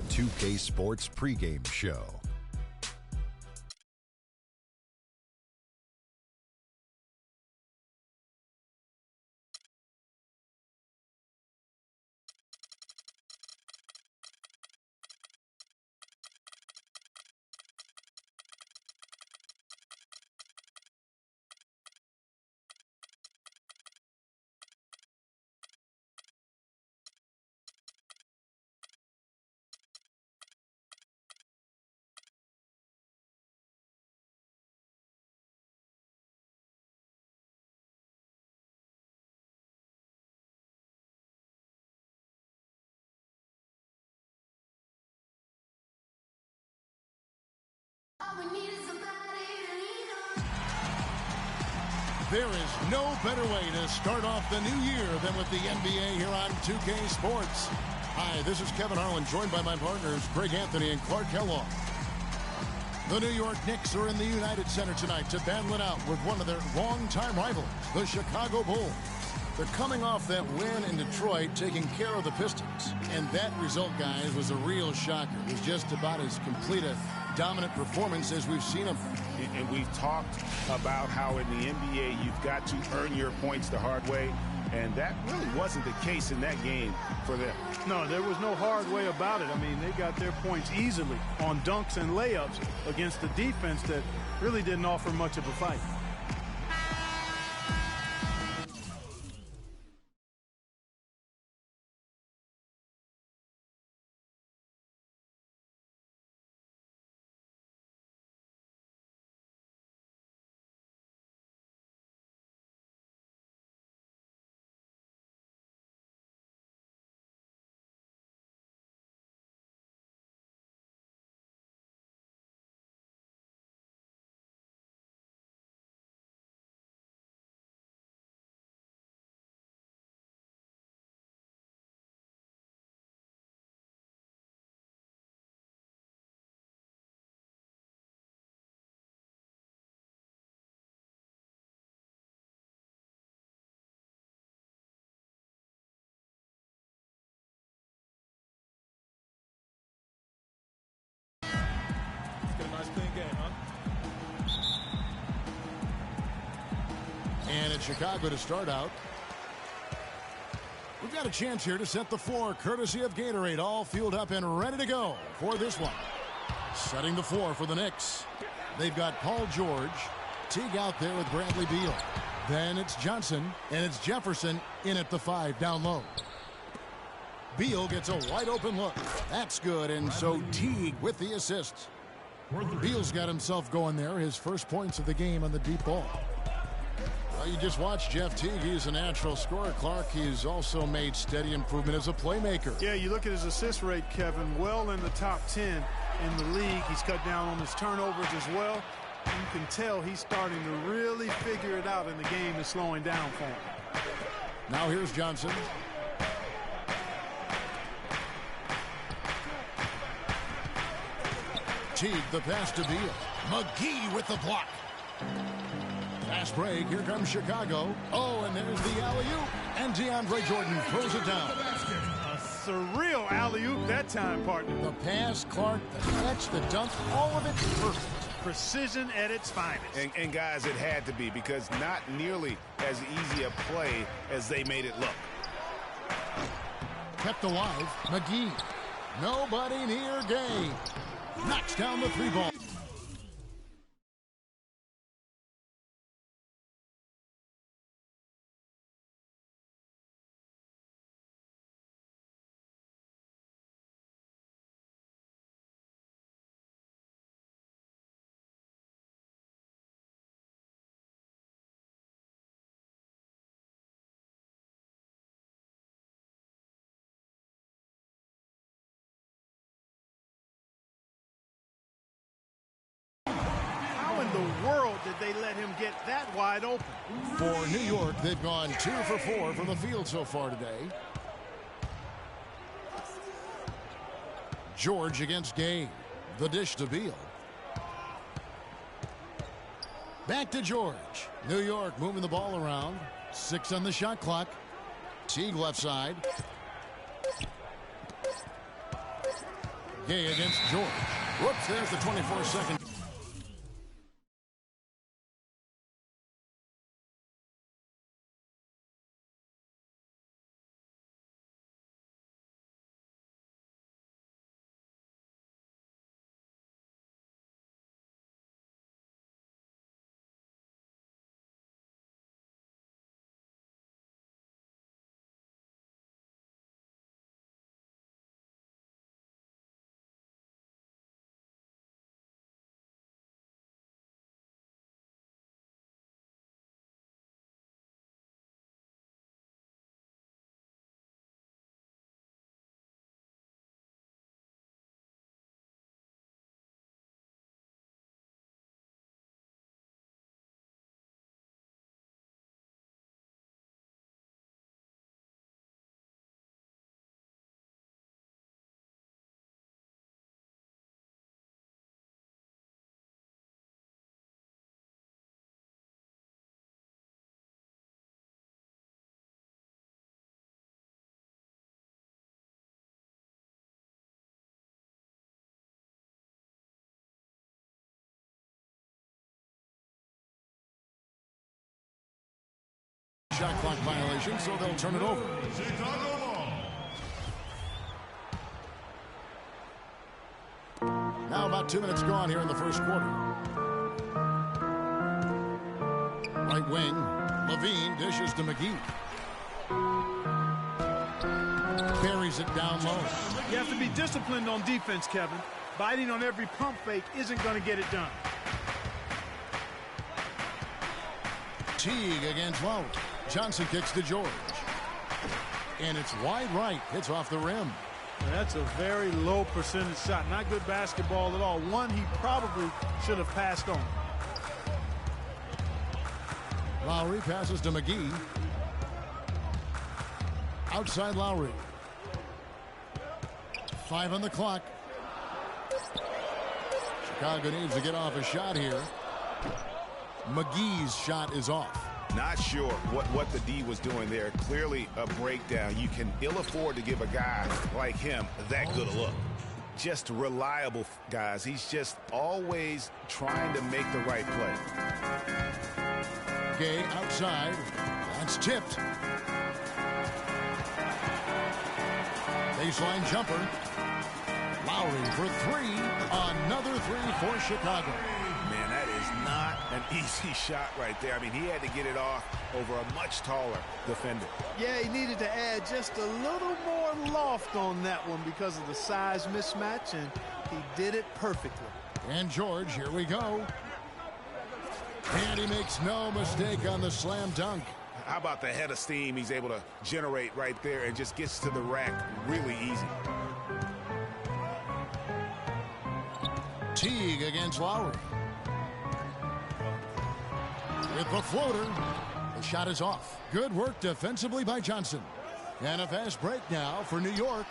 2K Sports pregame show. There is no better way to start off the new year than with the NBA here on 2K Sports. Hi, this is Kevin Harlan, joined by my partners Greg Anthony and Clark Kellogg. The New York Knicks are in the United Center tonight to battle it out with one of their longtime rivals, the Chicago Bulls. They're coming off that win in Detroit, taking care of the Pistons. And that result, guys, was a real shocker. It was just about as complete a dominant performance as we've seen them. And we've talked about how in the NBA you've got to earn your points the hard way, and that really wasn't the case in that game for them. No, there was no hard way about it. I mean, they got their points easily on dunks and layups against a defense that really didn't offer much of a fight. And it's Chicago to start out. We've got a chance here to set the floor, courtesy of Gatorade, all fueled up and ready to go for this one. Setting the floor for the Knicks. They've got Paul George. Teague out there with Bradley Beal. Then it's Johnson, and it's Jefferson in at the 5 down low. Beal gets a wide open look. That's good, and so Teague with the assist. Beal's got himself going there, his first points of the game on the deep ball. Well, you just watched Jeff Teague. He's a natural scorer, Clark. He's also made steady improvement as a playmaker. Yeah, you look at his assist rate, Kevin, well in the top 10 in the league. He's cut down on his turnovers as well. You can tell he's starting to really figure it out, and the game is slowing down for him. Now here's Johnson. Teague, the pass to Beal. McGee with the block. Fast break. Here comes Chicago. Oh, and there's the alley-oop. And DeAndre Jordan throws it down. A surreal alley-oop that time, partner. The pass, Clark, the catch, the dunk, all of it perfect. Precision at its finest. And guys, it had to be, because not nearly as easy a play as they made it look. Kept alive. McGee. Nobody near Gay. Knocks down the 3 ball. The world did they let him get that wide open? For New York, they've gone 2 for 4 from the field so far today. George against Gay. The dish to Beal. Back to George. New York moving the ball around. 6 on the shot clock. Teague left side. Gay against George. Whoops, there's the 24-second. Shot clock violation, so they'll turn it over. Now about 2 minutes gone here in the first quarter. Right wing, Levine dishes to McGee. Carries it down low. You have to be disciplined on defense, Kevin. Biting on every pump fake isn't going to get it done. Teague against Lowry. Johnson kicks to George. And it's wide right. Hits off the rim. That's a very low percentage shot. Not good basketball at all. One he probably should have passed on. Lowry passes to McGee. Outside Lowry. 5 on the clock. Chicago needs to get off a shot here. McGee's shot is off. Not sure what the D was doing there. Clearly a breakdown. You can ill afford to give a guy like him that good a look. Just reliable, guys. He's just always trying to make the right play. Gay outside. That's tipped. Baseline jumper. Lowry for 3. Another 3 for Chicago. Man, that is not an easy shot right there. I mean, he had to get it off over a much taller defender. Yeah, he needed to add just a little more loft on that one because of the size mismatch, and he did it perfectly. And George, here we go. And he makes no mistake on the slam dunk. How about the head of steam he's able to generate right there and just gets to the rack really easy. Teague against Lowry. With the floater, the shot is off. Good work defensively by Johnson. And a fast break now for New York.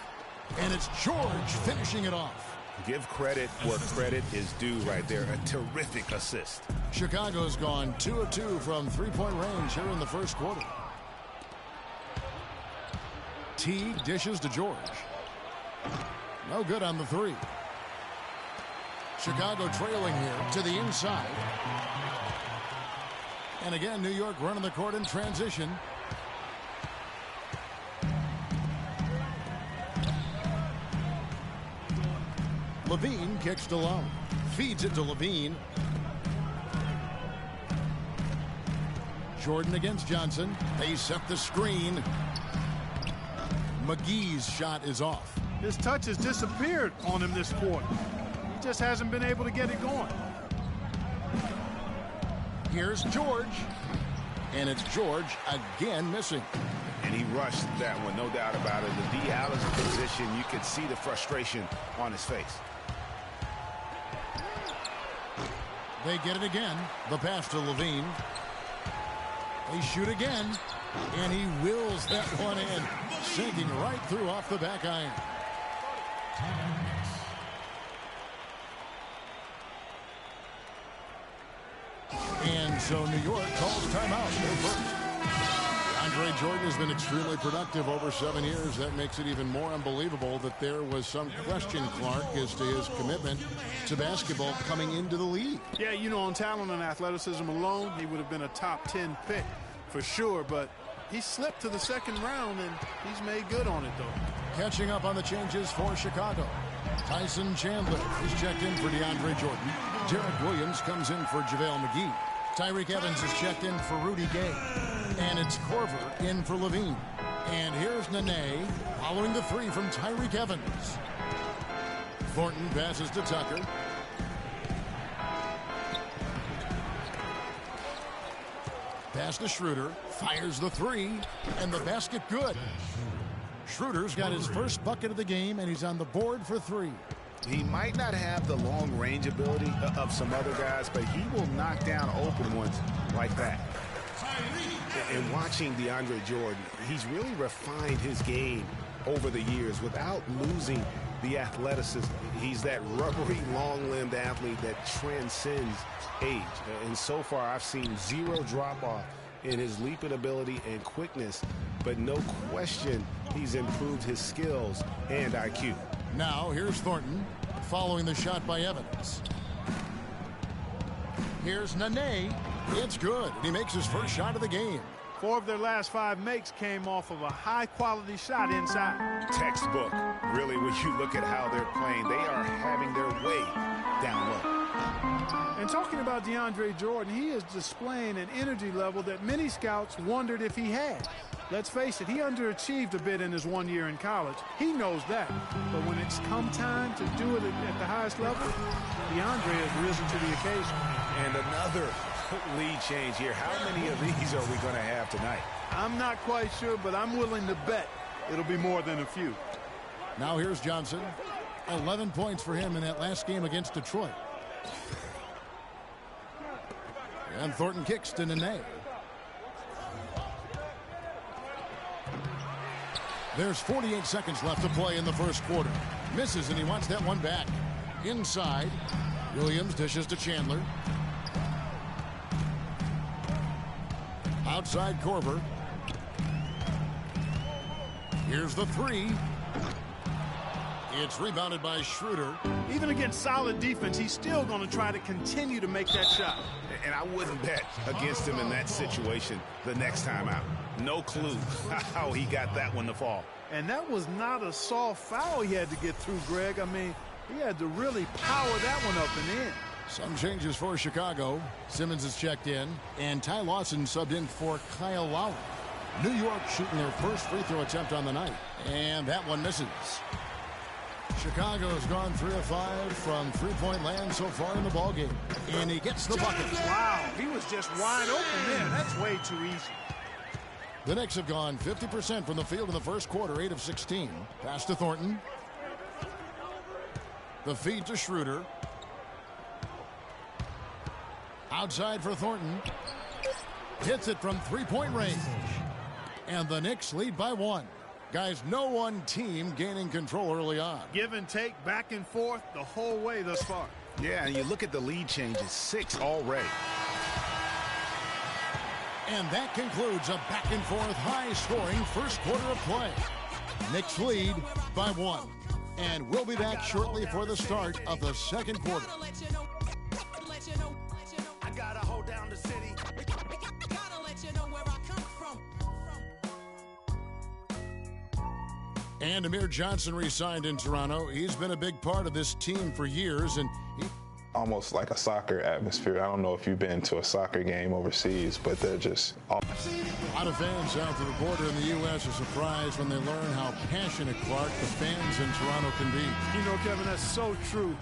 And it's George finishing it off. Give credit where credit is due right there. A terrific assist. Chicago's gone 2 of 2 from three-point range here in the first quarter. Teague dishes to George. No good on the 3. Chicago trailing here to the inside. And again, New York running the court in transition. Levine kicks to Lowe. Feeds it to Levine. Jordan against Johnson. They set the screen. McGee's shot is off. His touch has disappeared on him this quarter. He just hasn't been able to get it going. Here's George. And it's George again missing. And he rushed that one, no doubt about it. The D out of position, you could see the frustration on his face. They get it again. The pass to Levine. They shoot again. And he wills that one in. Sinking right through off the back iron. And so New York calls timeout. Their first. DeAndre Jordan has been extremely productive over 7 years. That makes it even more unbelievable that there was some question, Clark, as to his commitment to basketball coming into the league. Yeah, you know, on talent and athleticism alone, he would have been a top 10 pick for sure, but he slipped to the second round, and he's made good on it, though. Catching up on the changes for Chicago. Tyson Chandler is checked in for DeAndre Jordan. Derek Williams comes in for JaVale McGee. Tyreek Evans is checked in for Rudy Gay. And it's Korver in for Levine. And here's Nene following the three from Tyreek Evans. Thornton passes to Tucker. Pass to Schroeder. Fires the three. And the basket good. Schroeder's got his first bucket of the game, and he's on the board for three. He might not have the long range ability of some other guys, but he will knock down open ones like that. And watching DeAndre Jordan, he's really refined his game over the years without losing the athleticism. He's that rubbery, long-limbed athlete that transcends age. And so far, I've seen zero drop-off in his leaping ability and quickness, but no question he's improved his skills and IQ. Now, here's Thornton following the shot by Evans. Here's Nene. It's good. He makes his first shot of the game. 4 of their last 5 makes came off of a high-quality shot inside. Textbook. Really, when you look at how they're playing, they are having their way down low. And talking about DeAndre Jordan, he is displaying an energy level that many scouts wondered if he had. Let's face it, he underachieved a bit in his 1 year in college. He knows that. But when it's come time to do it at the highest level, DeAndre has risen to the occasion. And another lead change here. How many of these are we going to have tonight? I'm not quite sure, but I'm willing to bet it'll be more than a few. Now here's Johnson. 11 points for him in that last game against Detroit. And Thornton kicks to Nene. There's 48 seconds left to play in the first quarter. Misses, and he wants that one back. Inside, Williams dishes to Chandler. Outside Korver. Here's the three. It's rebounded by Schroeder. Even against solid defense, he's still going to try to continue to make that shot. And I wouldn't bet against him in that situation the next time out. No clue how he got that one to fall. And that was not a soft foul he had to get through, Greg. I mean, he had to really power that one up and in. Some changes for Chicago. Simmons is checked in, and Ty Lawson subbed in for Kyle Lowry. New York shooting their first free throw attempt on the night, and that one misses. Chicago has gone 3 of 5 from three-point land so far in the ballgame, and he gets the bucket. Wow, he was just wide open there. That's way too easy. The Knicks have gone 50% from the field in the first quarter, 8 of 16. Pass to Thornton. The feed to Schroeder. Outside for Thornton. Hits it from three-point range. And the Knicks lead by 1. Guys, no one team gaining control early on. Give and take, back and forth the whole way thus far. Yeah, and you look at the lead changes, 6 already. And that concludes a back-and-forth, high-scoring first quarter of play. Knicks lead by 1. And we'll be back shortly for the start of the second quarter. And Amir Johnson re-signed in Toronto. He's been a big part of this team for years, and almost like a soccer atmosphere. I don't know if you've been to a soccer game overseas, but they're just awesome. A lot of fans south of the border in the U.S. are surprised when they learn how passionate, Clark, the fans in Toronto can be. You know, Kevin, that's so true.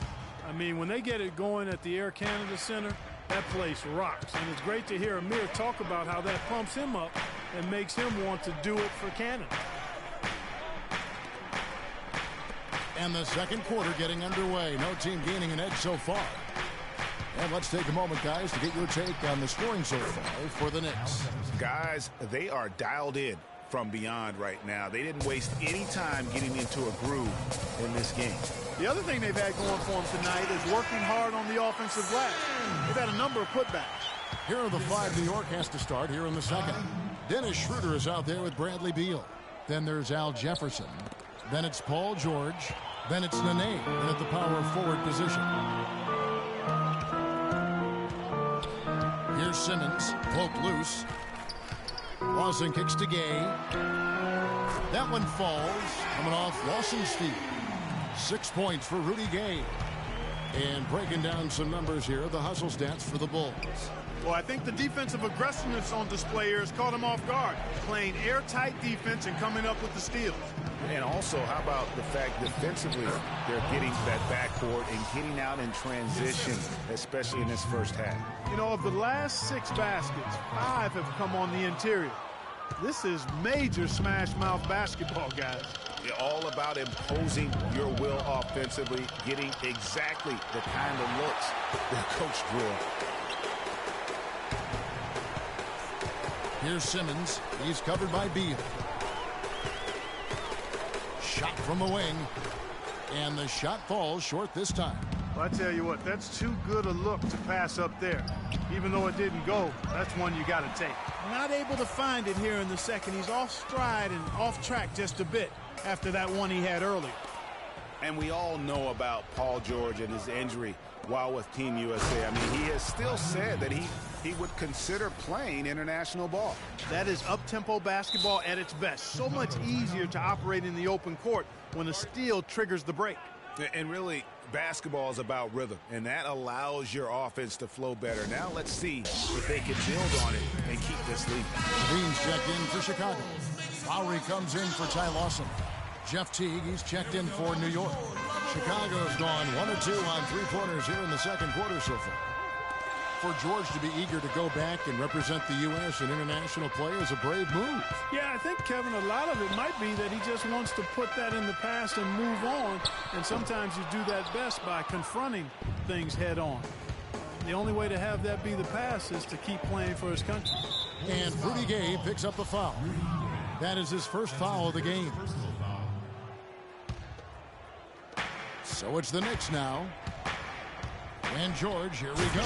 I mean, when they get it going at the Air Canada Center, that place rocks. And it's great to hear Amir talk about how that pumps him up and makes him want to do it for Canada. And the second quarter getting underway. No team gaining an edge so far. And let's take a moment, guys, to get your take on the scoring so far for the Knicks. Guys, they are dialed in from beyond right now. They didn't waste any time getting into a groove in this game. The other thing they've had going for them tonight is working hard on the offensive glass. They've had a number of putbacks. Here are the 5 New York has to start here in the second. Dennis Schroeder is out there with Bradley Beal. Then there's Al Jefferson. Then it's Paul George. Then it's Nene in at the power forward position. Here's Simmons, poked loose. Lawson kicks to Gay. That one falls, coming off Lawson's feet. 6 points for Rudy Gay. And breaking down some numbers here, the hustle stats for the Bulls. Well, I think the defensive aggressiveness on display here has caught him off guard, playing airtight defense and coming up with the steals. And also, how about the fact defensively, they're getting that backcourt and getting out in transition, especially in this first half. You know, of the last 6 baskets, 5 have come on the interior. This is major smash mouth basketball, guys. You're all about imposing your will offensively, getting exactly the kind of looks that coach drew up. Here's Simmons. He's covered by Beal. Shot from the wing. And the shot falls short this time. Well, I tell you what, that's too good a look to pass up there. Even though it didn't go, that's one you got to take. Not able to find it here in the second. He's off stride and off track just a bit after that one he had earlier. And we all know about Paul George and his injury while with Team USA. I mean, he has still said that he would consider playing international ball. That is up-tempo basketball at its best. So much easier to operate in the open court when a steal triggers the break. And really, basketball is about rhythm, and that allows your offense to flow better. Now let's see if they can build on it and keep this lead. Beans checked in for Chicago. Lowry comes in for Ty Lawson. Jeff Teague, he's checked in for New York. Chicago's gone 1 of 2 on three-pointers here in the second quarter so far. For George to be eager to go back and represent the U.S. in international play is a brave move. Yeah, I think, Kevin, a lot of it might be that he just wants to put that in the past and move on. And sometimes you do that best by confronting things head on. The only way to have that be the past is to keep playing for his country. And Rudy Gay picks up the foul. That is his first foul of the game. So it's the Knicks now. And George, here we go.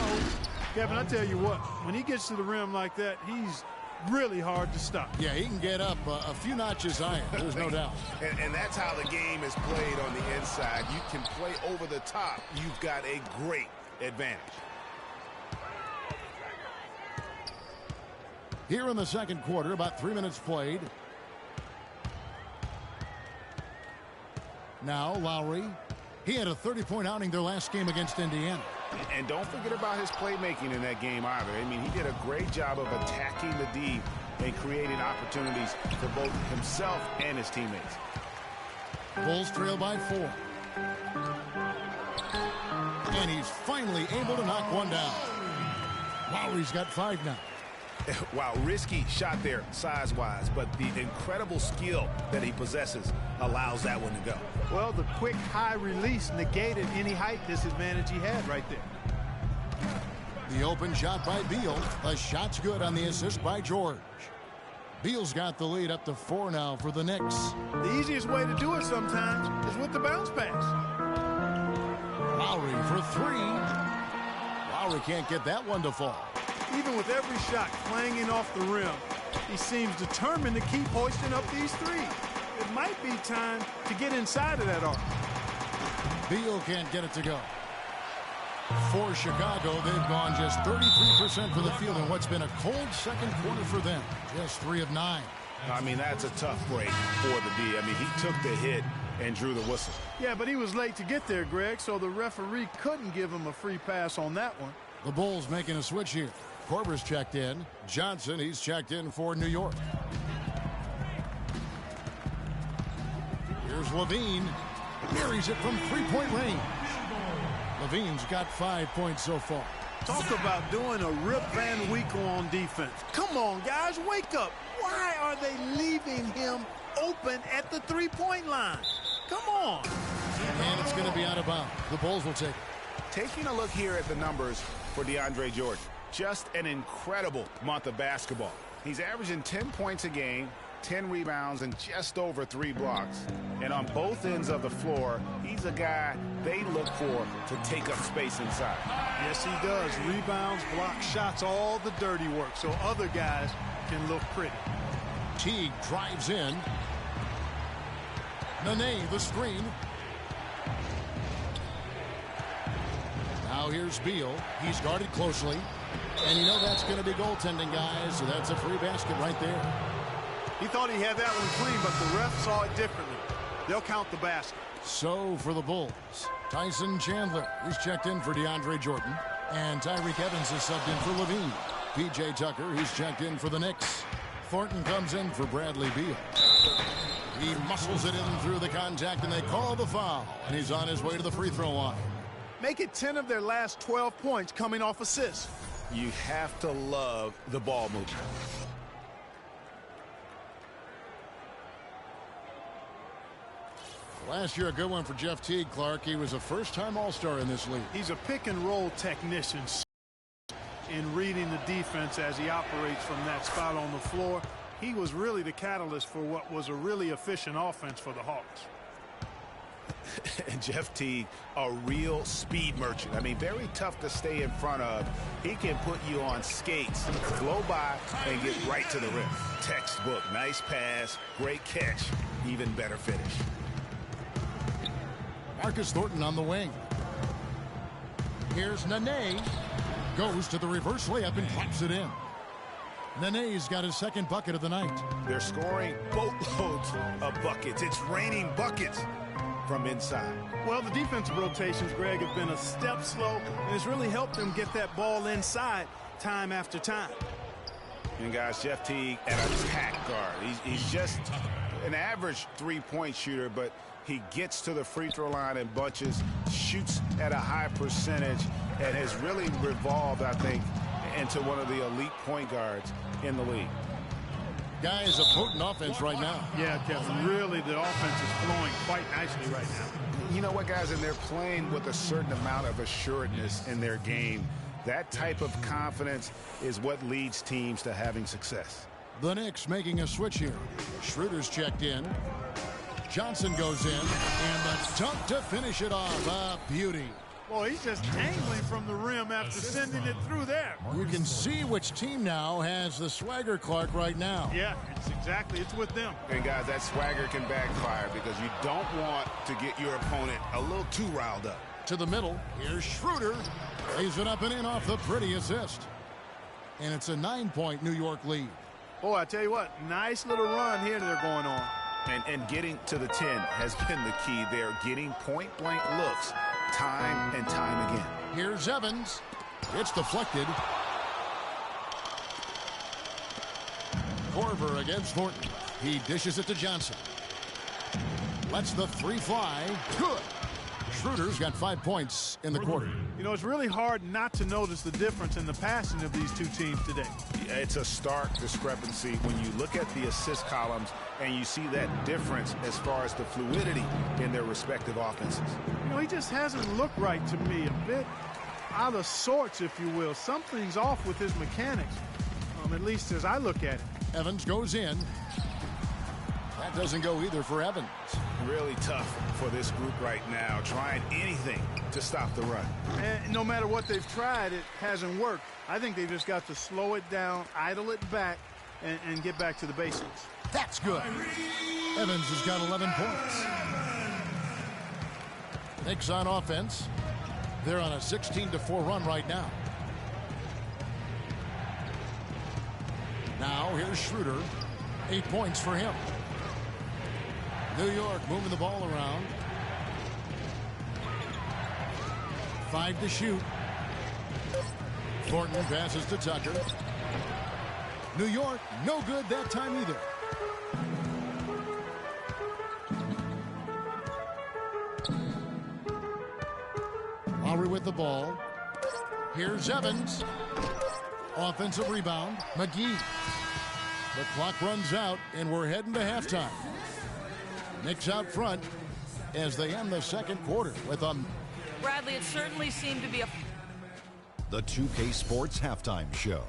Kevin, I tell you what, when he gets to the rim like that, he's really hard to stop. Yeah, he can get up a few notches higher, there's no doubt. And that's how the game is played on the inside. You can play over the top. You've got a great advantage. Here in the second quarter, about 3 minutes played. Now Lowry. He had a 30-point outing their last game against Indiana. And don't forget about his playmaking in that game either. I mean, he did a great job of attacking the D and creating opportunities for both himself and his teammates. Bulls trail by 4. And he's finally able to knock one down. Lowry's got 5 now. Wow, risky shot there size-wise, but the incredible skill that he possesses allows that one to go. Well, the quick high release negated any height disadvantage he had right there. The open shot by Beal. The shot's good on the assist by George. Beal's got the lead up to 4 now for the Knicks. The easiest way to do it sometimes is with the bounce pass. Lowry for 3. Lowry can't get that one to fall. Even with every shot clanging off the rim, he seems determined to keep hoisting up these threes. It might be time to get inside of that arc. Beal can't get it to go. For Chicago, they've gone just 33% for the field in what's been a cold second quarter for them. Just 3 of 9. I mean, that's a tough break for the D. I mean, he took the hit and drew the whistle. Yeah, but he was late to get there, Greg, so the referee couldn't give him a free pass on that one. The Bulls making a switch here. Korver's checked in. Johnson, he's checked in for New York. Here's Levine. Marries it from 3-point range. Levine's got 5 points so far. Talk about doing a Rip Van Winkle on defense. Come on, guys, wake up. Why are they leaving him open at the 3-point line? Come on. And it's going to be out of bounds. The Bulls will take it. Taking a look here at the numbers for DeAndre Jordan. Just an incredible month of basketball. He's averaging 10 points a game, 10 rebounds, and just over 3 blocks. And on both ends of the floor, he's a guy they look for to take up space inside. Yes, he does. Rebounds, block shots, all the dirty work, so other guys can look pretty. Teague drives in. Nene, the screen. Now here's Beal. He's guarded closely. And you know that's going to be goaltending, guys. So that's a free basket right there. He thought he had that one clean, but the ref saw it differently. They'll count the basket. So for the Bulls, Tyson Chandler. He's checked in for DeAndre Jordan. And Tyreek Evans is subbed in for Levine. P.J. Tucker, he's checked in for the Knicks. Thornton comes in for Bradley Beal. He muscles it in through the contact, and they call the foul. And he's on his way to the free throw line. Make it 10 of their last 12 points coming off assists. You have to love the ball movement. Last year, a good one for Jeff Teague, Clark. He was a first-time All-Star in this league. He's a pick-and-roll technician in reading the defense as he operates from that spot on the floor. He was really the catalyst for what was a really efficient offense for the Hawks. And Jeff Teague, a real speed merchant. I mean, very tough to stay in front of. He can put you on skates, blow by, and get right to the rim. Textbook, nice pass, great catch, even better finish. Marcus Thornton on the wing. Here's Nene. Goes to the reverse layup and claps it in. Nene's got his second bucket of the night. They're scoring boatloads of buckets. It's raining buckets from inside. Well, the defensive rotations, Greg, have been a step slow, and it's really helped them get that ball inside time after time. And guys, Jeff Teague at attack guard. He's just an average three-point shooter, but he gets to the free throw line in bunches, shoots at a high percentage, and has really revolved, I think, into one of the elite point guards in the league. Guys, a potent offense right now. Yeah, Kevin, really the offense is flowing quite nicely right now. You know what, guys, and they're playing with a certain amount of assuredness in their game. That type of confidence is what leads teams to having success. The Knicks making a switch here. Schroeder's checked in. Johnson goes in, and the dunk to finish it off. A beauty. Boy, he's just angling from the rim after sending it through there. You can see which team now has the swagger, Clark, right now. Yeah, it's with them. And guys, that swagger can backfire because you don't want to get your opponent a little too riled up. To the middle, here's Schroeder. Lays it up and in off the pretty assist. And it's a 9-point New York lead. Boy, I tell you what, nice little run here they're going on. And getting to the 10 has been the key. They're getting point-blank looks time and time again. Here's Evans. It's deflected. Korver against Thornton. He dishes it to Johnson. Lets the three fly. Good. Schroeder's got 5 points in the quarter. You know, it's really hard not to notice the difference in the passing of these two teams today. It's a stark discrepancy when you look at the assist columns and you see that difference as far as the fluidity in their respective offenses. You know, he just hasn't looked right to me. A bit out of sorts, if you will. Something's off with his mechanics, at least as I look at it. Evans goes in. That doesn't go either for Evans. Really tough for this group right now, trying anything to stop the run. And no matter what they've tried, it hasn't worked. I think they've just got to slow it down, idle it back, and get back to the basics. That's good. Evans has got 11 points. Knicks on offense. They're on a 16-4 run right now. Now here's Schroeder. 8 points for him. New York moving the ball around. 5 to shoot. Thornton passes to Tucker. New York, no good that time either. Lowry with the ball. Here's Evans. Offensive rebound. McGee. The clock runs out, and we're heading to halftime. Knicks out front as they end the second quarter with a... Bradley, it certainly seemed to be a... The 2K Sports Halftime Show.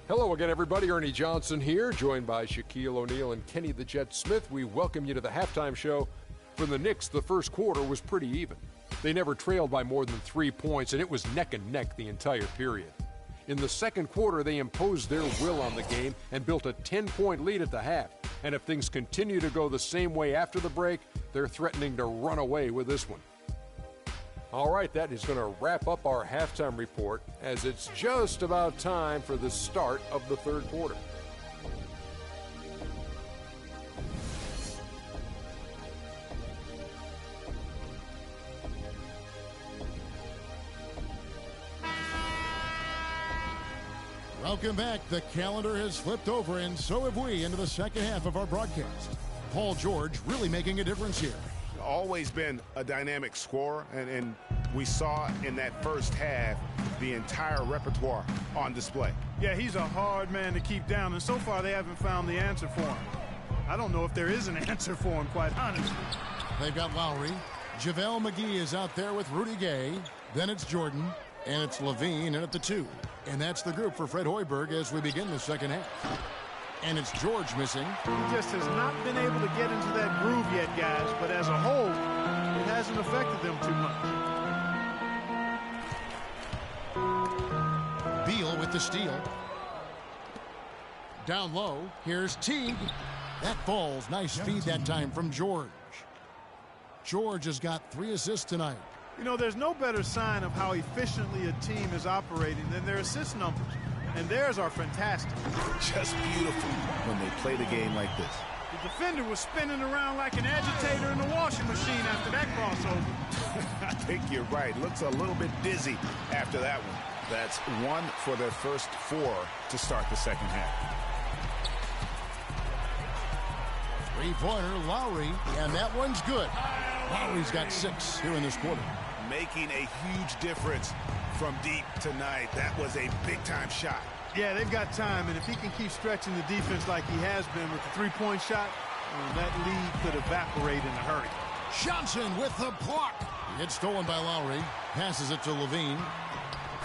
Hello again, everybody. Ernie Johnson here, joined by Shaquille O'Neal and Kenny the Jet Smith. We welcome you to the halftime show. For the Knicks, the first quarter was pretty even. They never trailed by more than 3 points, and it was neck and neck the entire period. In the second quarter, they imposed their will on the game and built a 10-point lead at the half. And if things continue to go the same way after the break, they're threatening to run away with this one. All right, that is going to wrap up our halftime report, as it's just about time for the start of the third quarter. Welcome back. The calendar has flipped over, and so have we, into the second half of our broadcast. Paul George really making a difference here. Always been a dynamic scorer, and we saw in that first half the entire repertoire on display. Yeah, he's a hard man to keep down, and so far they haven't found the answer for him. I don't know if there is an answer for him, quite honestly. They've got Lowry. JaVale McGee is out there with Rudy Gay. Then it's Jordan, and it's Levine in at the 2. And that's the group for Fred Hoiberg as we begin the second half. And it's George missing. He just has not been able to get into that groove yet, guys. But as a whole, it hasn't affected them too much. Beal with the steal. Down low, here's Teague. That falls. Nice feed that time from George. George has got 3 assists tonight. You know, there's no better sign of how efficiently a team is operating than their assist numbers. And theirs are fantastic. Just beautiful when they play the game like this. The defender was spinning around like an agitator in the washing machine after that crossover. I think you're right. Looks a little bit dizzy after that one. That's 1 for their first 4 to start the second half. Three-pointer, Lowry, and that one's good. Lowry's got 6 here in this quarter. Making a huge difference from deep tonight. That was a big-time shot. Yeah, they've got time, and if he can keep stretching the defense like he has been with the three-point shot, that lead could evaporate in a hurry. Johnson with the block. It's stolen by Lowry. Passes it to Levine,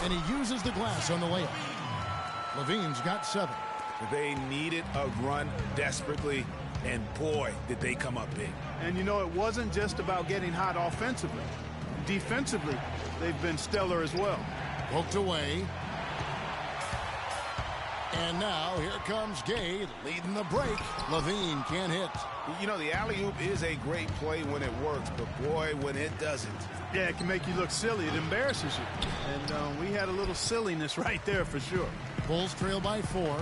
and he uses the glass on the layup. Levine's got 7. They needed a run desperately, and boy, did they come up big. And you know, it wasn't just about getting hot offensively. Defensively, they've been stellar as well. Poked away. And now here comes Gay leading the break. Levine can't hit. You know, the alley-oop is a great play when it works, but boy, when it doesn't. Yeah, it can make you look silly. It embarrasses you. And we had a little silliness right there for sure. Bulls trail by 4.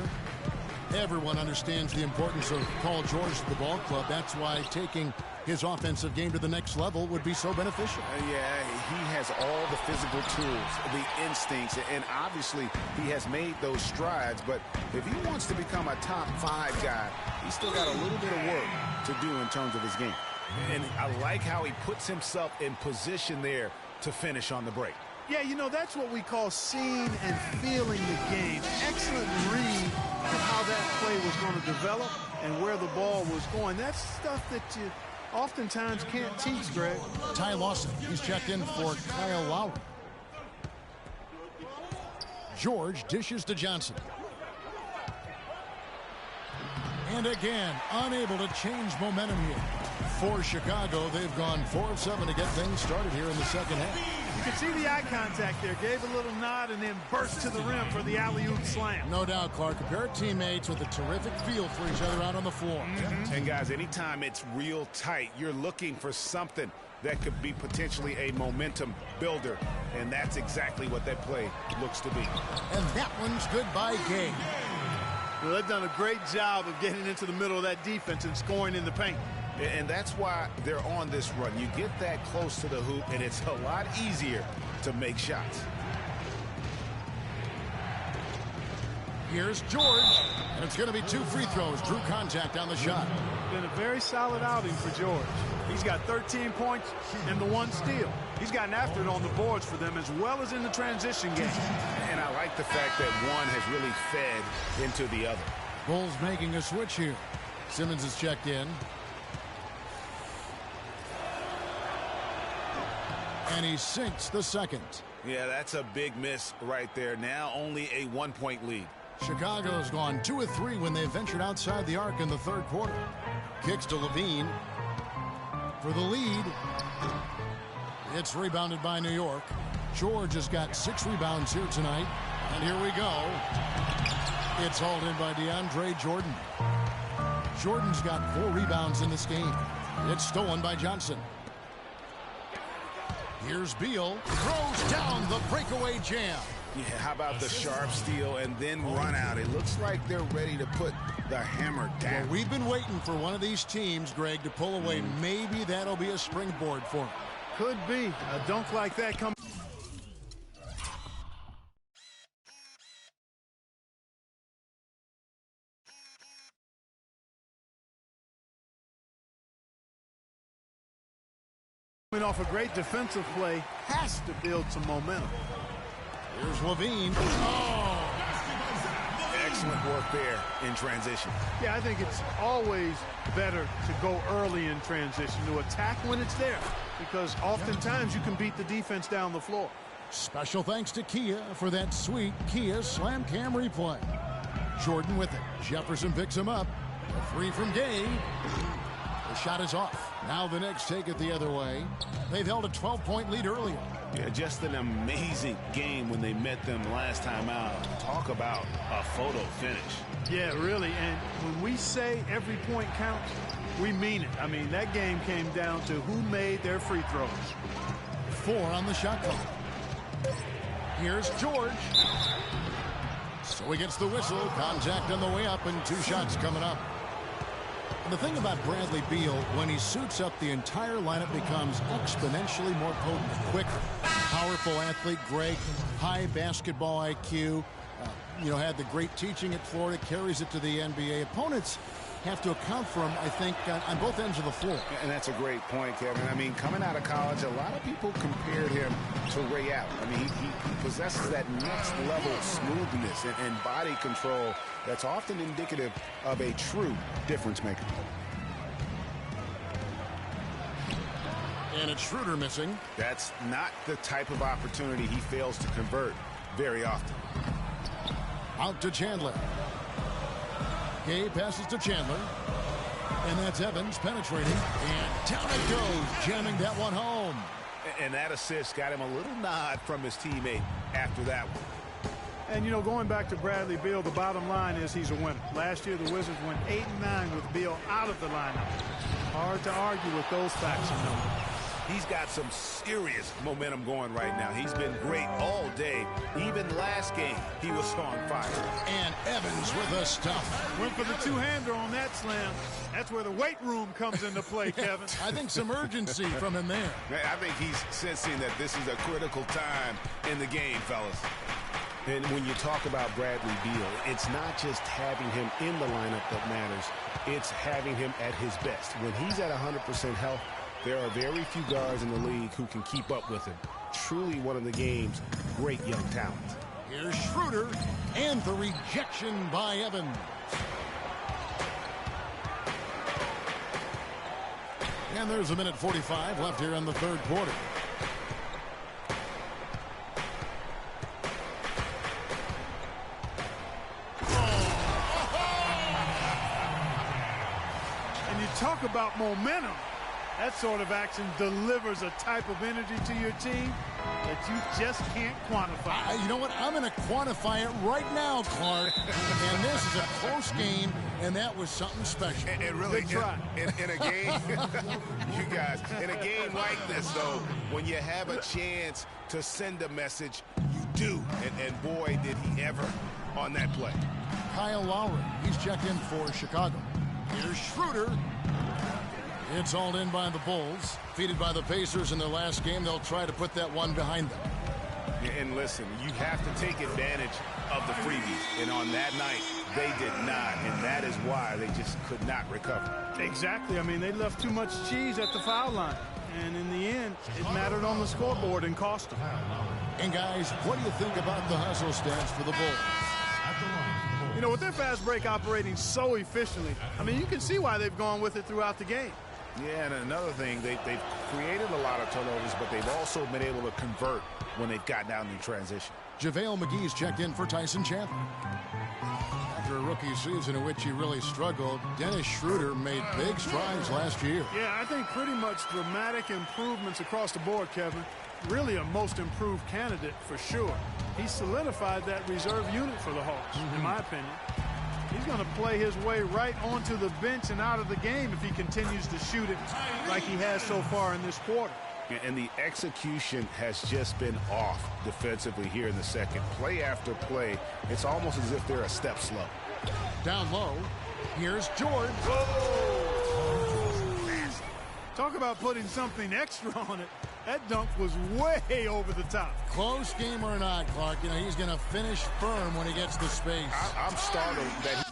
Everyone understands the importance of Paul George to the ball club. That's why taking his offensive game to the next level would be so beneficial. Yeah, he has all the physical tools, the instincts, and obviously he has made those strides. But if he wants to become a top 5 guy, he's still got a little bit of work to do in terms of his game. And I like how he puts himself in position there to finish on the break. Yeah, you know, that's what we call seeing and feeling the game. Excellent read of how that play was going to develop and where the ball was going. That's stuff that you oftentimes can't teach, Greg. Ty Lawson, he's checked in for Kyle Lowry. George dishes to Johnson. And again, unable to change momentum here. For Chicago, they've gone 4 of 7 to get things started here in the second half. You can see the eye contact there. Gave a little nod and then burst to the rim for the alley-oop slam. No doubt, Clark. A pair of teammates with a terrific feel for each other out on the floor. And guys, anytime it's real tight, you're looking for something that could be potentially a momentum builder. And that's exactly what that play looks to be. And that one's good by Gay. Well, they've done a great job of getting into the middle of that defense and scoring in the paint. And that's why they're on this run. You get that close to the hoop, and it's a lot easier to make shots. Here's George, and it's going to be 2 free throws. Drew contact on the shot. Been a very solid outing for George. He's got 13 points and the 1 steal. He's gotten after it on the boards for them as well as in the transition game. And I like the fact that one has really fed into the other. Bulls making a switch here. Simmons is checked in. And he sinks the second. Yeah, that's a big miss right there. Now only a 1-point lead. Chicago's gone 2 of 3 when they ventured outside the arc in the third quarter. Kicks to Levine for the lead. It's rebounded by New York. George has got 6 rebounds here tonight. And here we go. It's hauled in by DeAndre Jordan. Jordan's got 4 rebounds in this game. It's stolen by Johnson. Here's Beal. Throws down the breakaway jam. Yeah, how about the sharp steal and then run out? It looks like they're ready to put the hammer down. Well, we've been waiting for one of these teams, Greg, to pull away. Maybe that'll be a springboard for them. Could be. A dunk like that comes. Off a great defensive play, has to build some momentum. Here's Levine. Oh! Excellent work there in transition. Yeah, I think it's always better to go early in transition, to attack when it's there, because oftentimes you can beat the defense down the floor. Special thanks to Kia for that sweet Kia Slam Cam replay. Jordan with it. Jefferson picks him up. A 3 from Gay. The shot is off. Now the Knicks take it the other way. They've held a 12-point lead earlier. Yeah, just an amazing game when they met them last time out. Talk about a photo finish. Yeah, really. And when we say every point counts, we mean it. I mean, that game came down to who made their free throws. 4 on the shot clock. Here's George. So he gets the whistle. Contact on the way up and 2 shots coming up. And the thing about Bradley Beal, when he suits up, the entire lineup becomes exponentially more potent, quicker. Powerful athlete, Greg, high basketball IQ, had the great teaching at Florida, carries it to the NBA. Opponents have to account for him, I think, on both ends of the floor. And that's a great point, Kevin. I mean, coming out of college, a lot of people compared him to Ray Allen. I mean, he possesses that next level smoothness and body control that's often indicative of a true difference maker. And it's Schroeder missing. That's not the type of opportunity he fails to convert very often. Out to Chandler. Gay passes to Chandler. And that's Evans penetrating. And down it goes, jamming that one home. And that assist got him a little nod from his teammate after that one. And, going back to Bradley Beal, the bottom line is he's a winner. Last year, the Wizards went 8-9 with Beal out of the lineup. Hard to argue with those facts and numbers. He's got some serious momentum going right now. He's been great all day. Even last game, he was on fire. And Evans with a stuff. Went for the two-hander on that slam. That's where the weight room comes into play, Kevin. I think some urgency from him there. I think he's sensing that this is a critical time in the game, fellas. And when you talk about Bradley Beal, it's not just having him in the lineup that matters. It's having him at his best. When he's at 100% health, there are very few guards in the league who can keep up with him. Truly one of the game's great young talents. Here's Schroeder, and the rejection by Evans. And there's 1:45 left here in the third quarter. And you talk about momentum. That sort of action delivers a type of energy to your team that you just can't quantify. You know what? I'm going to quantify it right now, Clark. And this is a close game, and that was something special. And really, in a game, you guys, in a game like this, though, when you have a chance to send a message, you do. And boy, did he ever on that play. Kyle Lowry, he's checked in for Chicago. Here's Schroeder. It's hauled in by the Bulls. Defeated by the Pacers in their last game. They'll try to put that one behind them. And listen, you have to take advantage of the freebies. And on that night, they did not. And that is why they just could not recover. Exactly. I mean, they left too much cheese at the foul line. And in the end, it mattered on the scoreboard and cost them. And guys, what do you think about the hustle stats for the Bulls? With their fast break operating so efficiently, I mean, you can see why they've gone with it throughout the game. Yeah, and another thing, they've created a lot of turnovers, but they've also been able to convert when they've gotten out in transition. JaVale McGee's checked in for Tyson Chandler. After a rookie season in which he really struggled, Dennis Schroeder made big strides last year. Yeah, I think pretty much dramatic improvements across the board, Kevin. Really a most improved candidate for sure. He solidified that reserve unit for the Hawks, in my opinion. He's going to play his way right onto the bench and out of the game if he continues to shoot it like he has so far in this quarter. And the execution has just been off defensively here in the second. Play after play, it's almost as if they're a step slow. Down low, here's George. Talk about putting something extra on it. That dunk was way over the top. Close game or not, Clark, you know, he's going to finish firm when he gets the space. I'm startled that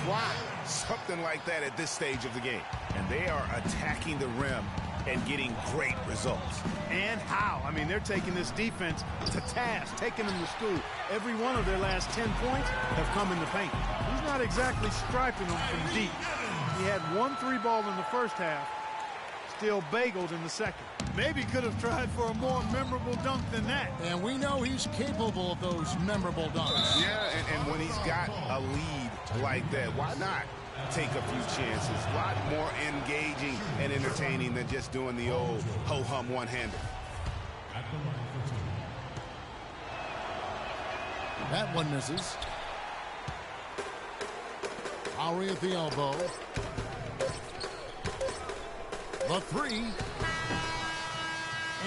try something like that at this stage of the game. And they are attacking the rim and getting great results. And how? I mean, they're taking this defense to task, taking them to school. Every one of their last 10 points have come in the paint. He's not exactly striping them from deep. He had 1 3-ball in the first half, still bageled in the second. Maybe could have tried for a more memorable dunk than that. And we know he's capable of those memorable dunks. Yeah, and when he's got a lead like that, why not take a few chances? A lot more engaging and entertaining than just doing the old ho-hum one-hander. That one misses. Lowry at the elbow. The three.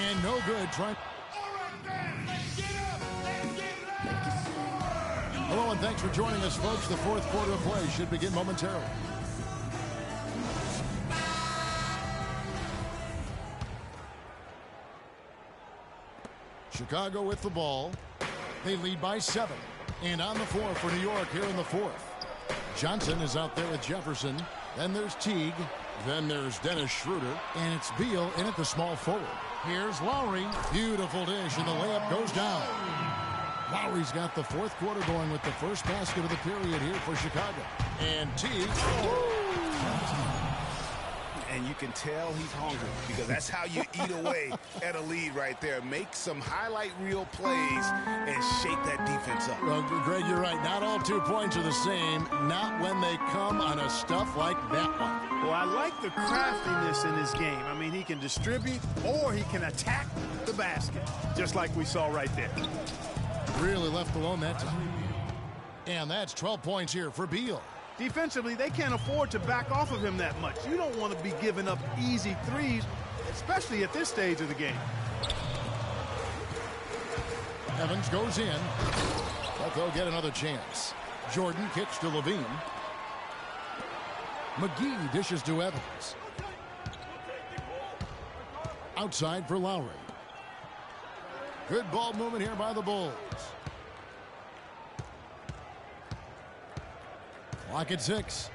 And no good. Hello and thanks for joining us, folks. The fourth quarter of play should begin momentarily. Chicago with the ball. They lead by 7. And on the floor for New York here in the fourth. Johnson is out there with Jefferson. Then there's Teague. Then there's Dennis Schroeder. And it's Beal in at the small forward. Here's Lowry. Beautiful dish, and the layup goes down. Lowry's got the fourth quarter going with the first basket of the period here for Chicago. And Teague. And you can tell he's hungry because that's how you eat away at a lead right there. Make some highlight reel plays and shake that defense up. Well, Greg, you're right. Not all 2 points are the same. Not when they come on a stuff like that one. Well, I like the craftiness in his game. I mean, he can distribute or he can attack the basket, just like we saw right there. Really left alone that time. And that's 12 points here for Beal. Defensively, they can't afford to back off of him that much. You don't want to be giving up easy threes, especially at this stage of the game. Evans goes in, but they'll get another chance. Jordan kicks to Levine. McGee dishes to Evans. Outside for Lowry. Good ball movement here by the Bulls. Clock at 6.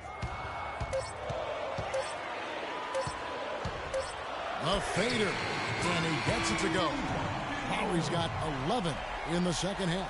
A fader, and he gets it to go. Lowry's got 11 in the second half.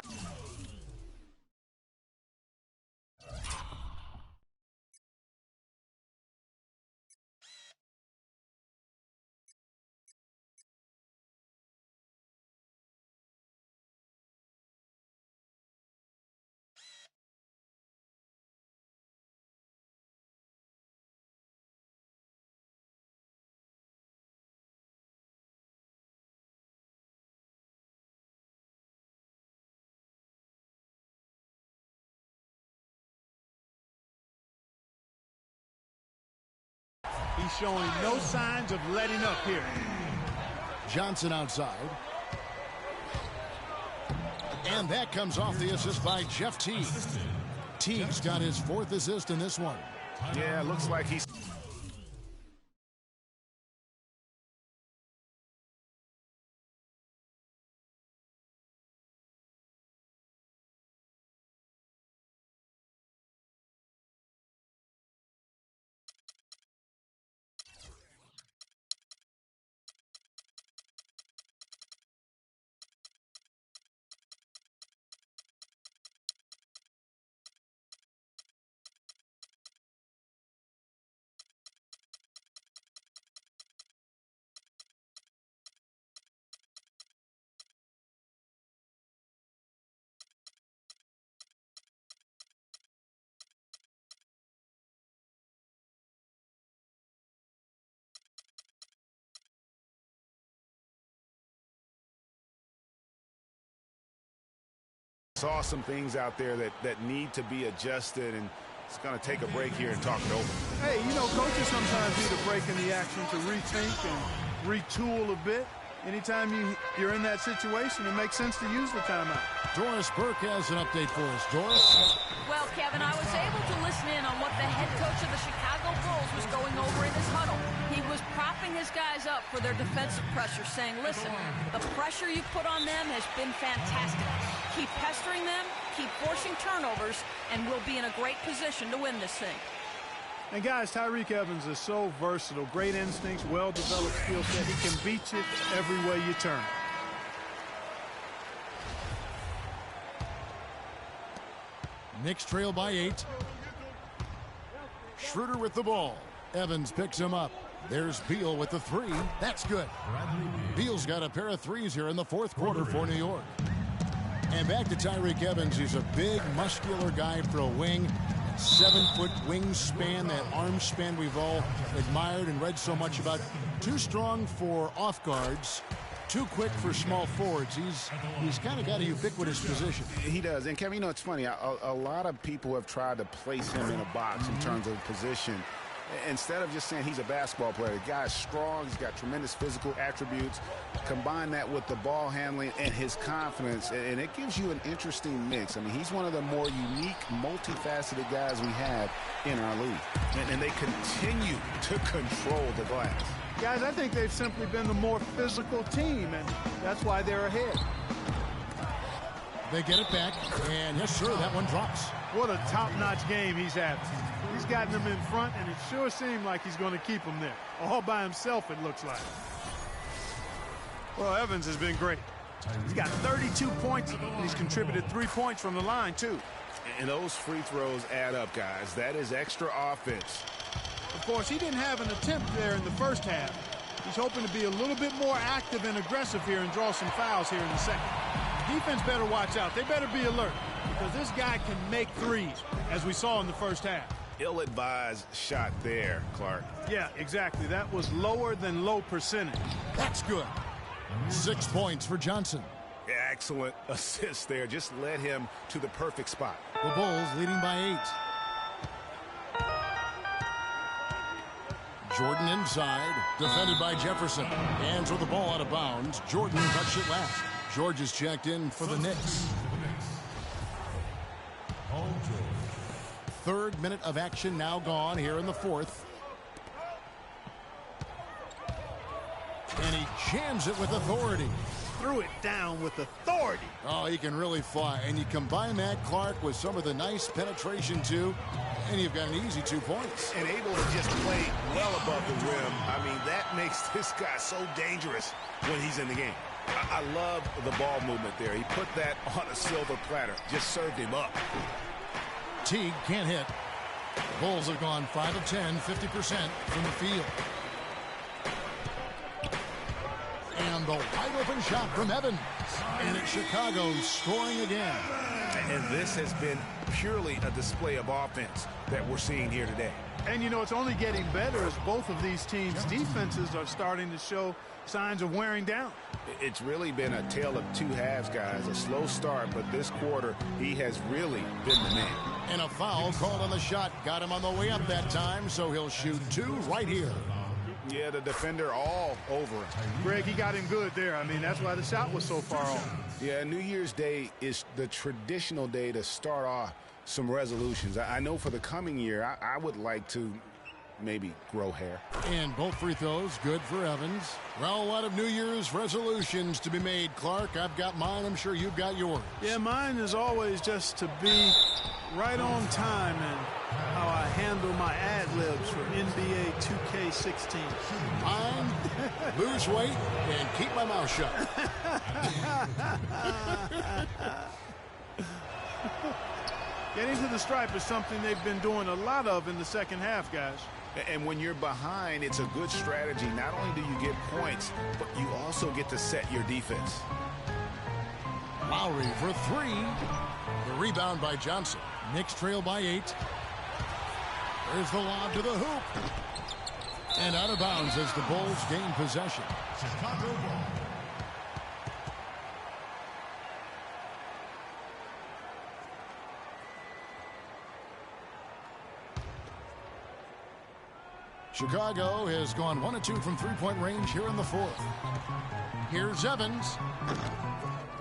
He's showing no signs of letting up here. Johnson outside. And that comes off the assist by Jeff Teague. Teague's got his 4th assist in this one. Yeah, looks like he's saw some things out there that need to be adjusted, and it's going to take a break here and talk it over. Hey, you know, coaches sometimes need a break in the action to rethink and retool a bit. Anytime you're in that situation, it makes sense to use the timeout. Doris Burke has an update for us. Doris? Well, Kevin, I was able to listen in on what the head coach of the Chicago Bulls was going over in his huddle. He was propping his guys up for their defensive pressure, saying, listen, the pressure you put on them has been fantastic. Keep pestering them, keep forcing turnovers, and we'll be in a great position to win this thing. And guys, Tyreke Evans is so versatile. Great instincts, well-developed skill set. He can beat you every way you turn. Knicks trail by 8. Schroeder with the ball. Evans picks him up. There's Beal with the 3. That's good. Beal's got a pair of threes here in the fourth quarter for New York. And back to Tyreke Evans. He's a big, muscular guy for a wing. 7-foot wingspan, that arm span we've all admired and read so much about. Too strong for off guards, too quick for small forwards. He's kind of got a ubiquitous position. He does. And Kevin, you know, it's funny. A lot of people have tried to place him in a box in terms of position. Instead of just saying he's a basketball player, the guy's strong, he's got tremendous physical attributes. Combine that with the ball handling and his confidence, and it gives you an interesting mix. I mean, he's one of the more unique, multifaceted guys we have in our league. And they continue to control the glass. Guys, I think they've simply been the more physical team, and that's why they're ahead. They get it back, and yes, sir, that one drops. What a top-notch game he's having. He's gotten them in front, and it sure seemed like he's going to keep them there. All by himself, it looks like. Well, Evans has been great. He's got 32 points, and he's contributed 3 points from the line, too. And those free throws add up, guys. That is extra offense. Of course, he didn't have an attempt there in the first half. He's hoping to be a little bit more active and aggressive here and draw some fouls here in the second. Defense better watch out. They better be alert because this guy can make threes, as we saw in the first half. Ill-advised shot there, Clark. Yeah, exactly. That was lower than low percentage. That's good. 6 points for Johnson. Excellent assist there. Just led him to the perfect spot. The Bulls leading by 8. Jordan inside, defended by Jefferson. Hands with the ball out of bounds. Jordan touched it last. George is checked in for the Knicks. Third minute of action now gone here in the fourth. And he jams it with authority. Threw it down with authority. Oh, he can really fly. And you combine that, Clark, with some of the nice penetration, too, and you've got an easy 2 points. And able to just play well above the rim. I mean, that makes this guy so dangerous when he's in the game. I love the ball movement there. He put that on a silver platter. Just served him up. Teague can't hit. The Bulls have gone 5 of 10, 50% from the field. And the wide open shot from Evans. And it's Chicago scoring again. And this has been purely a display of offense that we're seeing here today. And, you know, it's only getting better as both of these teams' defenses are starting to show signs of wearing down. It's really been a tale of two halves, guys. A slow start, but this quarter, he has really been the man. And a foul called on the shot. Got him on the way up that time, so he'll shoot 2 right here. Yeah, the defender all over him. Greg, he got him good there. I mean, that's why the shot was so far off. Yeah, New Year's Day is the traditional day to start off some resolutions. I know for the coming year, I would like to maybe grow hair. And both free throws good for Evans. Well, a lot of New Year's resolutions to be made, Clark. I've got mine. I'm sure you've got yours. Yeah, mine is always just to be right on time and how I handle my ad-libs for NBA 2K16. Mine, lose weight and keep my mouth shut. Getting to the stripe is something they've been doing a lot of in the second half, guys. And when you're behind, it's a good strategy. Not only do you get points, but you also get to set your defense. Lowry for 3. The rebound by Johnson. Knicks trail by 8. There's the lob to the hoop. And out of bounds as the Bulls gain possession. Chicago ball. Chicago has gone 1 of 2 from three-point range here in the fourth. Here's Evans.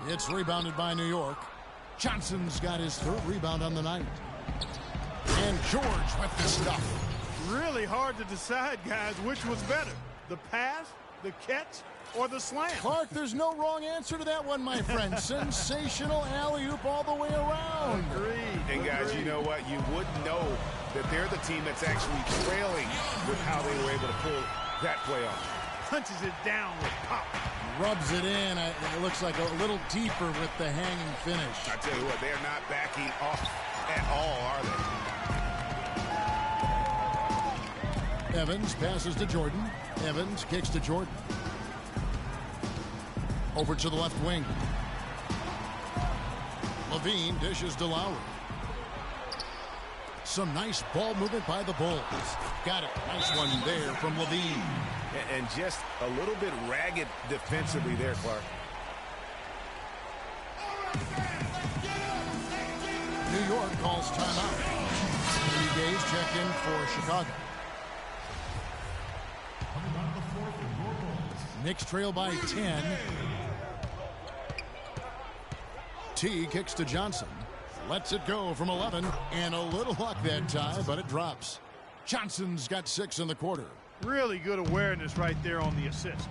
It's rebounded by New York. Johnson's got his third rebound on the night. And George with the stuff. Really hard to decide, guys, which was better. The pass, the catch, or the slam? Clark, there's no wrong answer to that one, my friend. Sensational alley-oop all the way around. Agreed. And guys, you know what? You wouldn't know that they're the team that's actually trailing with how they were able to pull that play off. Punches it down with pop. Rubs it in. It looks like a little deeper with the hanging finish. I tell you what, they're not backing off at all, are they? Evans passes to Jordan. Evans kicks to Jordan. Over to the left wing. Levine dishes to Lowry. Some nice ball movement by the Bulls. Got it. Nice one there from Levine. And just a little bit ragged defensively there, Clark. New York calls timeout. 3 days check in for Chicago. Knicks trail by 10. T kicks to Johnson. Lets it go from 11. And a little luck that time, but it drops. Johnson's got 6 in the quarter. Really good awareness right there on the assist.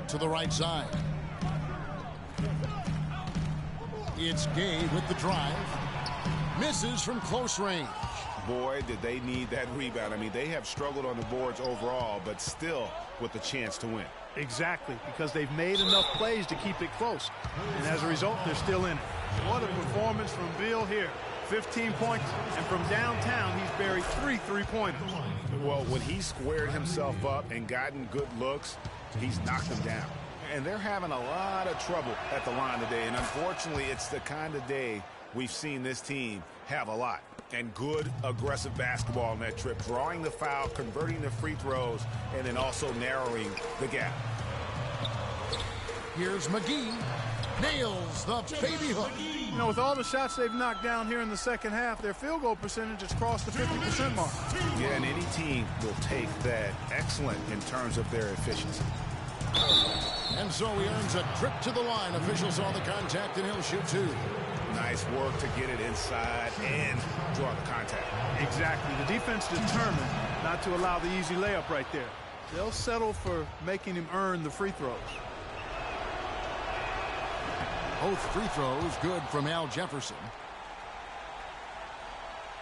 To the right side. It's Gay with the drive. Misses from close range. Boy, did they need that rebound. I mean, they have struggled on the boards overall, but still with a chance to win. Exactly, because they've made enough plays to keep it close. And as a result, they're still in it. What a performance from Beal here. 15 points, and from downtown, he's buried 3 three-pointers. Well, when he squared himself up and gotten good looks, he's knocked them down. And they're having a lot of trouble at the line today, and unfortunately, it's the kind of day we've seen this team have a lot. And good, aggressive basketball on that trip, drawing the foul, converting the free throws, and then also narrowing the gap. Here's McGee. Nails the baby hook. You know, with all the shots they've knocked down here in the second half, their field goal percentage has crossed the 50% mark. Yeah, and any team will take that excellent in terms of their efficiency. And so he earns a trip to the line. Officials saw the contact, and he'll shoot 2. Nice work to get it inside and draw the contact. Exactly. The defense determined not to allow the easy layup right there. They'll settle for making him earn the free throws. Both free throws good from Al Jefferson.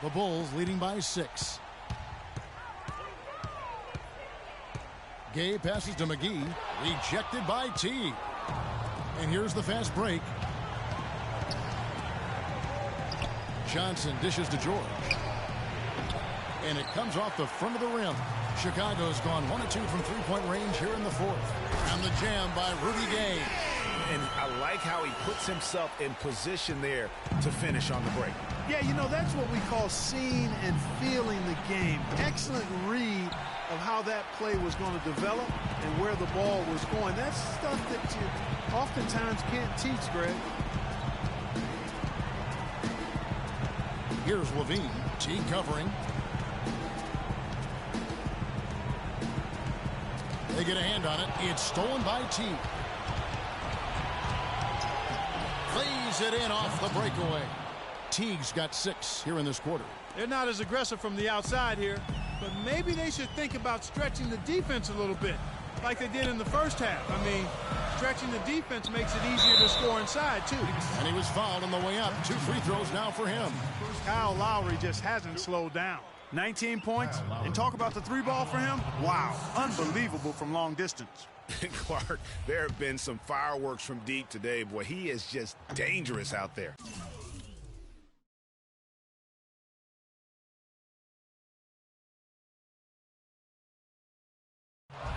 The Bulls leading by 6. Gay passes to McGee. Rejected by T. And here's the fast break. Johnson dishes to George. And it comes off the front of the rim. Chicago's gone 1 of 2 from three-point range here in the fourth. And the jam by Rudy Gay. And I like how he puts himself in position there to finish on the break. Yeah, you know, that's what we call seeing and feeling the game. Excellent read of how that play was going to develop and where the ball was going. That's stuff that you oftentimes can't teach, Greg. Here's Levine. T covering. They get a hand on it. It's stolen by T. Lays it in off the breakaway. Teague's got 6 here in this quarter. They're not as aggressive from the outside here, but maybe they should think about stretching the defense a little bit, like they did in the first half. I mean, stretching the defense makes it easier to score inside, too. And he was fouled on the way up. 2 free throws now for him. Kyle Lowry just hasn't slowed down. 19 points, and talk about the 3-ball for him. Wow, unbelievable from long distance. Clark, there have been some fireworks from deep today. Boy, he is just dangerous out there.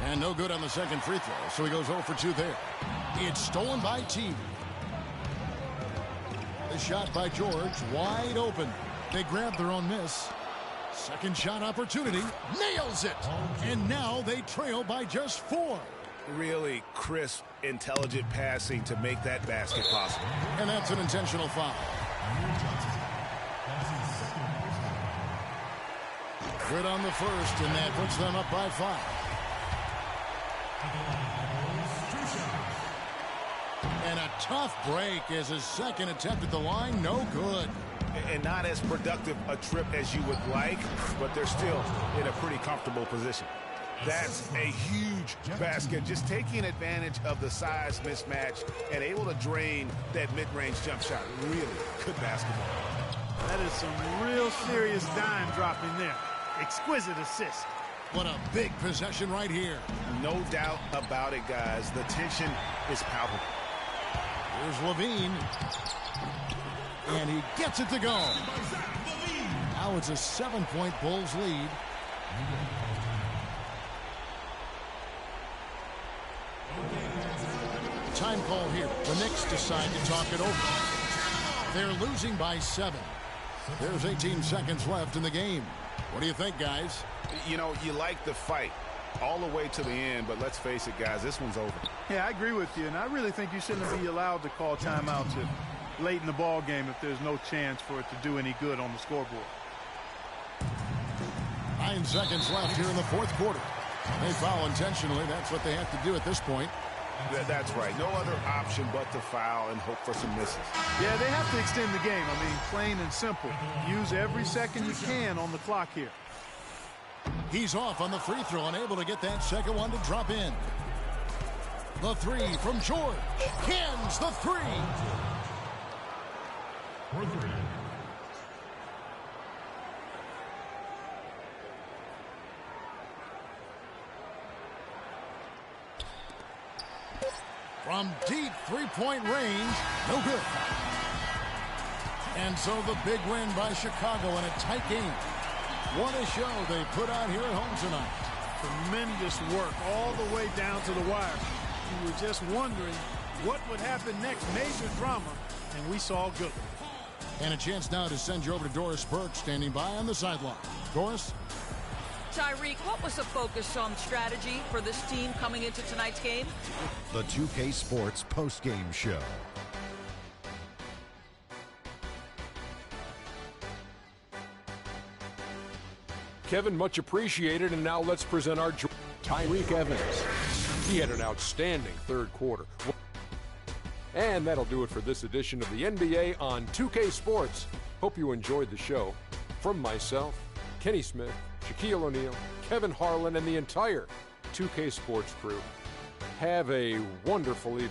And no good on the second free throw, so he goes 0 for 2 there. It's stolen by T. The shot by George, wide open. They grab their own miss. Second shot opportunity, nails it. And now they trail by just 4. Really crisp, intelligent passing to make that basket possible. And that's an intentional foul. Good on the first, and that puts them up by 5. And a tough break as his second attempt at the line, no good. And not as productive a trip as you would like, but they're still in a pretty comfortable position. That's a huge basket, just taking advantage of the size mismatch and able to drain that mid-range jump shot. Really good basketball. That is some real serious dime dropping there. Exquisite assist. What a big possession right here. No doubt about it, guys. The tension is palpable. Here's Levine. And he gets it to go. Now it's a 7-point Bulls lead. Time call here. The Knicks decide to talk it over. They're losing by 7. There's 18 seconds left in the game. What do you think, guys? You know, you like the fight all the way to the end, but let's face it, guys, this one's over. Yeah, I agree with you, and I really think you shouldn't be allowed to call timeouts late in the ball game if there's no chance for it to do any good on the scoreboard. 9 seconds left here in the fourth quarter. They foul intentionally. That's what they have to do at this point. That's right. No other option but to foul and hope for some misses. Yeah, they have to extend the game. I mean, plain and simple. Use every second you can on the clock here. He's off on the free throw, unable to get that second one to drop in. The three from George. Cans the three. From deep three-point range, no good. And so the big win by Chicago in a tight game. What a show they put out here at home tonight. Tremendous work all the way down to the wire. You were just wondering what would happen next. Major drama, and we saw good. And a chance now to send you over to Doris Burke, standing by on the sideline. Doris? Tyreek, what was the focus on strategy for this team coming into tonight's game? The 2K Sports postgame show. Kevin, much appreciated, and now let's present our Tyreek Evans. He had an outstanding third quarter. And that'll do it for this edition of the NBA on 2K Sports. Hope you enjoyed the show. From myself, Kenny Smith, Shaquille O'Neal, Kevin Harlan, and the entire 2K Sports crew. Have a wonderful evening.